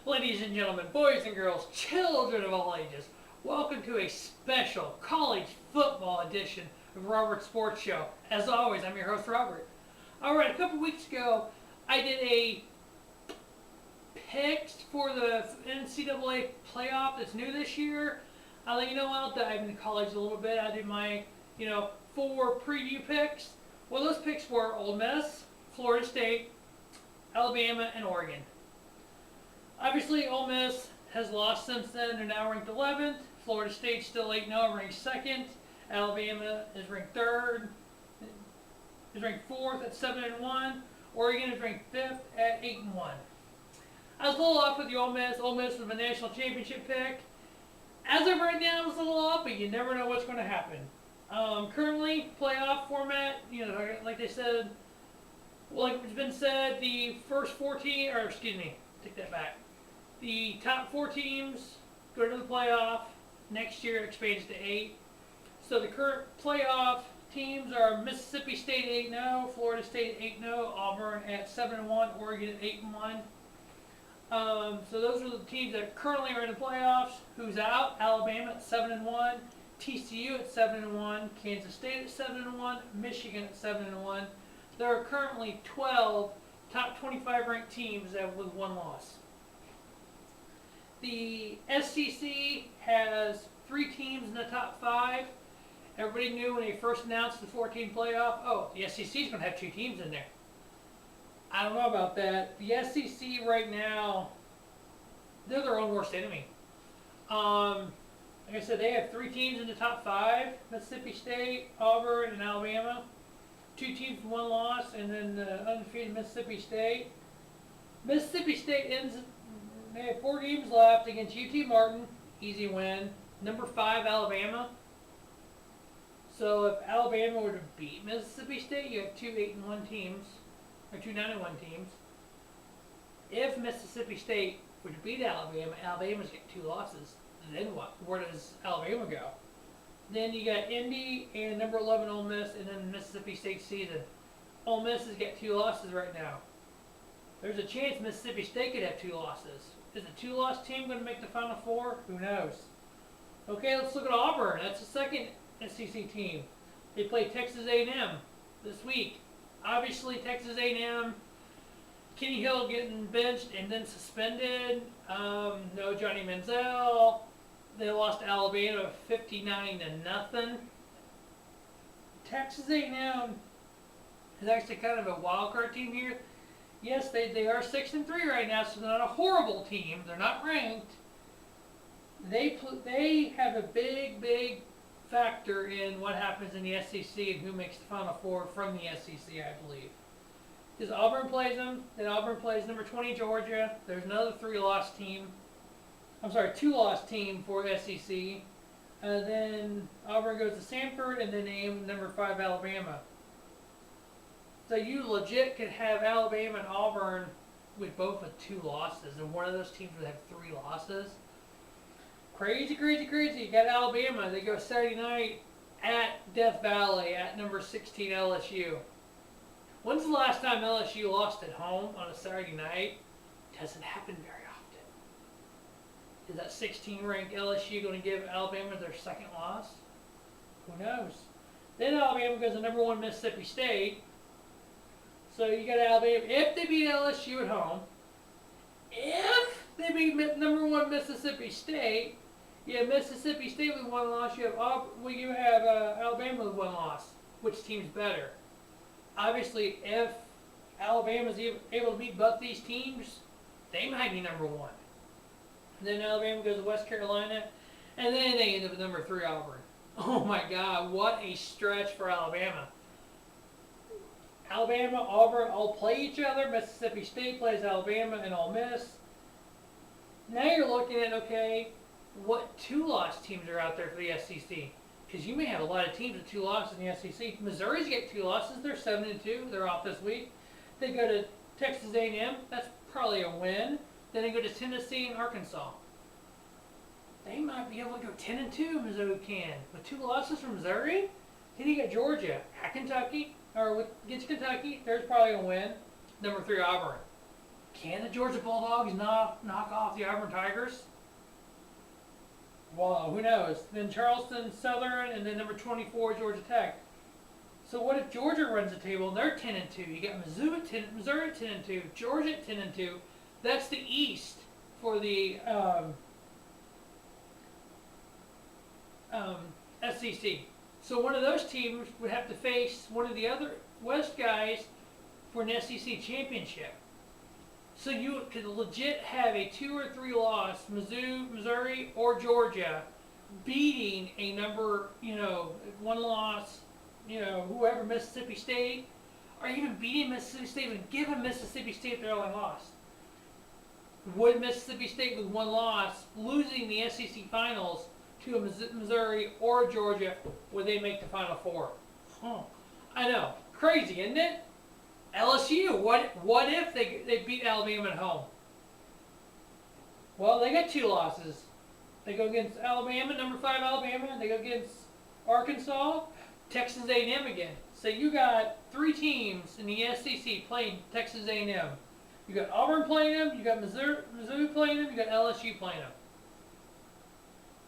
Ladies and gentlemen, boys and girls, children of all ages, welcome to a special college football edition of Robert's Sports Show. As always, I'm your host, Robert. Alright, a couple weeks ago, I did a picks for the NCAA playoff that's new this year. I'll let you know I'll dive into college a little bit. I did my, 4 preview picks. Well, those picks were Ole Miss, Florida State, Alabama, and Oregon. Obviously, Ole Miss has lost since then. They're now ranked 11th. Florida State's still 8-0, ranked 2nd. Alabama is ranked 3rd. Is ranked 4th at 7-1. Oregon is ranked 5th at 8-1. I was a little off with the Ole Miss. Ole Miss was a national championship pick. As of right now, it's a little off, but you never know what's going to happen. Currently, playoff format, like they said, like it's been said, the first 14, or excuse me, take that back. The top 4 teams go to the playoff. Next year, it expands to 8. So the current playoff teams are Mississippi State 8-0, Florida State 8-0, Auburn at 7-1, Oregon at 8-1. So those are the teams that currently are in the playoffs. Who's out? Alabama at 7-1, TCU at 7-1, Kansas State at 7-1, Michigan at 7-1. There are currently 12 top 25 ranked teams that with 1 loss. The SEC has 3 teams in the top 5. Everybody knew when they first announced the 14 playoff, the SEC is going to have 2 teams in there. I don't know about that. The SEC right now, they're their own worst enemy. Like I said, they have 3 teams in the top 5, Mississippi State, Auburn, and Alabama. 2 teams with 1 loss, and then the undefeated Mississippi State. Mississippi State they have 4 games left against UT Martin, easy win. Number 5, Alabama. So if Alabama were to beat Mississippi State, you have 2 8-1 teams, or 2 9-1 teams. If Mississippi State were to beat Alabama, Alabama's get 2 losses. Then what? Where does Alabama go? Then you got Indy and number 11 Ole Miss, and then Mississippi State season. Ole Miss has got 2 losses right now. There's a chance Mississippi State could have 2 losses. Is a 2-loss team going to make the Final Four? Who knows? Okay, let's look at Auburn. That's the second SEC team. They play Texas A&M this week. Obviously, Texas A&M, Kenny Hill getting benched and then suspended. No Johnny Manziel. They lost to Alabama 59-0. Texas A&M is actually kind of a wild card team here. Yes, they are 6-3 right now, so they're not a horrible team. They're not ranked. They have a big factor in what happens in the SEC and who makes the Final Four from the SEC, I believe. Because Auburn plays them, then Auburn plays number 20 Georgia. There's another 2-loss team for SEC. Then Auburn goes to Samford, and then they aim number 5 Alabama. So you legit could have Alabama and Auburn with both with 2 losses, and one of those teams would have 3 losses. Crazy. You got Alabama. They go Saturday night at Death Valley at number 16 LSU. When's the last time LSU lost at home on a Saturday night? Doesn't happen very often. Is that 16-ranked LSU going to give Alabama their 2nd loss? Who knows? Then Alabama goes to number 1 Mississippi State. So you got Alabama. If they beat LSU at home, if they beat number 1 Mississippi State, you have Mississippi State with 1 loss. You have Alabama with 1 loss. Which team's better? Obviously, if Alabama's able to beat both these teams, they might be number 1. Then Alabama goes to West Carolina, and then they end up with number 3 Auburn. Oh my God, what a stretch for Alabama. Alabama, Auburn all play each other. Mississippi State plays Alabama and Ole Miss. Now you're looking at, what 2-loss teams are out there for the SEC? Because you may have a lot of teams with 2 losses in the SEC. Missouri's get 2 losses. They're 7-2. They're off this week. They go to Texas A&M. That's probably a win. Then they go to Tennessee and Arkansas. They might be able to go 10-2. Missouri can with 2 losses from Missouri. Then you got Georgia at Kentucky, or against Kentucky. There's probably a win. Number 3 Auburn. Can the Georgia Bulldogs knock off the Auburn Tigers? Well, who knows? Then Charleston Southern, and then number 24 Georgia Tech. So what if Georgia runs the table and they're 10-2? You got Missouri 10-2, Georgia 10-2. That's the East for the SEC. So one of those teams would have to face one of the other West guys for an SEC championship. So you could legit have a 2 or 3 loss Missouri or Georgia beating a number, one loss, whoever, Mississippi State, or even beating Mississippi State and giving Mississippi State their only loss. Would Mississippi State with 1 loss, losing the SEC finals to a Missouri or Georgia, would they make the Final Four? I know, crazy, isn't it? LSU, what if they beat Alabama at home? Well, they got 2 losses. They go against Alabama, number 5 Alabama, and they go against Arkansas, Texas A&M again. So you got 3 teams in the SEC playing Texas A&M. You got Auburn playing them, you got Missouri playing them, you got LSU playing them.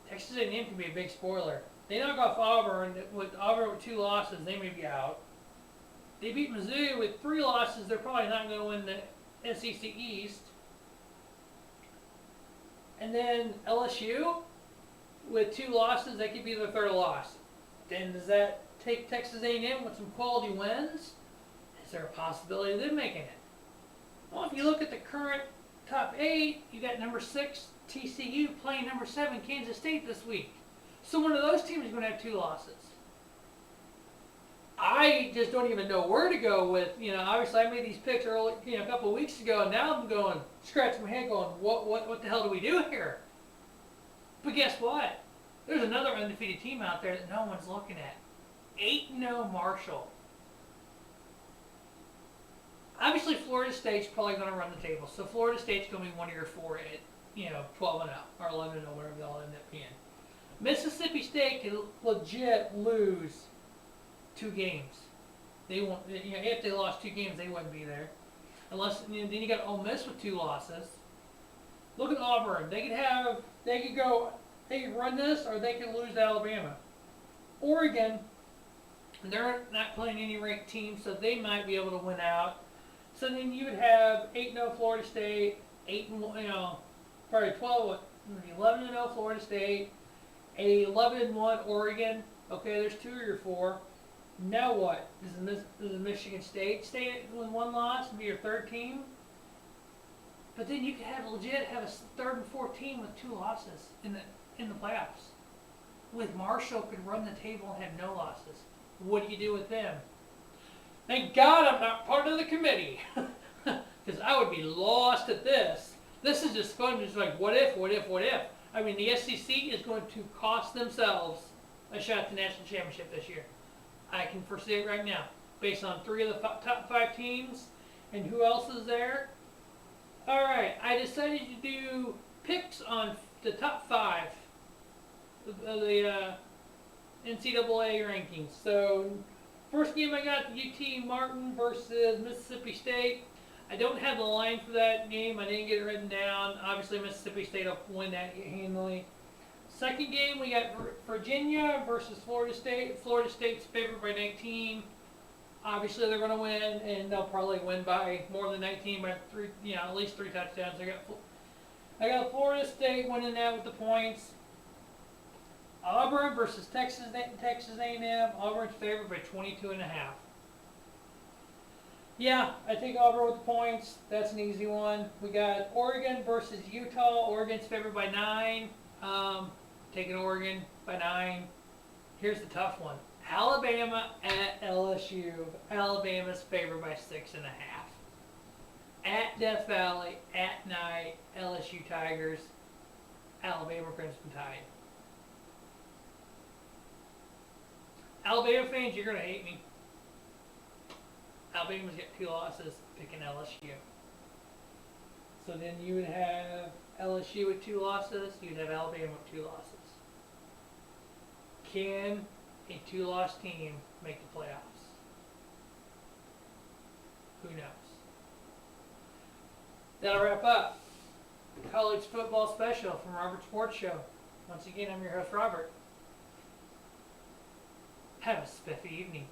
Texas A&M can be a big spoiler. They knock off Auburn with 2 losses, they may be out. They beat Mizzou with 3 losses. They're probably not going to win the SEC East. And then LSU with 2 losses, that could be their 3rd loss. Then does that take Texas A&M with some quality wins? Is there a possibility of them making it? Well, if you look at the current top 8, you got number 6 TCU playing number 7 Kansas State this week. So one of those teams is going to have 2 losses. I just don't even know where to go with, obviously I made these picks early, a couple of weeks ago, and now I'm going, scratching my head going, what the hell do we do here? But guess what? There's another undefeated team out there that no one's looking at. 8-0 Marshall. Obviously Florida State's probably going to run the table, so Florida State's going to be one of your 4 at, 12-0, or 11-0, whatever they'll end up being. Mississippi State can legit lose 2 games. They won't. If they lost 2 games, they wouldn't be there. Unless then you got Ole Miss with 2 losses. Look at Auburn. They could run this, or they could lose to Alabama. Oregon, they're not playing any ranked teams, so they might be able to win out. So then you would have 8-0 Florida State, 11-0 Florida State, 11-1 Oregon. Okay, there's 2 or 4. Now what? Does the Michigan State stay with 1 loss and be your 3rd team? But then you could have a 3rd and 4th team with 2 losses in the playoffs. With Marshall could run the table and have no losses. What do you do with them? Thank God I'm not part of the committee, because I would be lost at this. This is just fun. Just like what if? I mean, the SEC is going to cost themselves a shot at the national championship this year. I can foresee it right now, based on 3 of the top 5 teams, and who else is there. All right, I decided to do picks on the top 5 of the NCAA rankings. So, first game I got UT Martin versus Mississippi State. I don't have the line for that game. I didn't get it written down. Obviously, Mississippi State will win that handily. Second game, we got Virginia versus Florida State. Florida State's favored by 19. Obviously, they're going to win, and they'll probably win by more than 19 by 3, at least 3 touchdowns. I got Florida State winning that with the points. Auburn versus Texas A&M. Auburn's favored by 22.5. Yeah, I take Auburn with the points. That's an easy one. We got Oregon versus Utah. Oregon's favored by 9. Taking Oregon by 9. Here's the tough one. Alabama at LSU. Alabama's favored by 6.5. At Death Valley, at night, LSU Tigers. Alabama Crimson Tide. Alabama fans, you're going to hate me. Alabama's got 2 losses, picking LSU. So then you would have LSU with 2 losses, you'd have Alabama with 2 losses. Can a 2-loss team make the playoffs? Who knows? That'll wrap up the college football special from Robert Sports Show. Once again, I'm your host, Robert. Have a spiffy evening.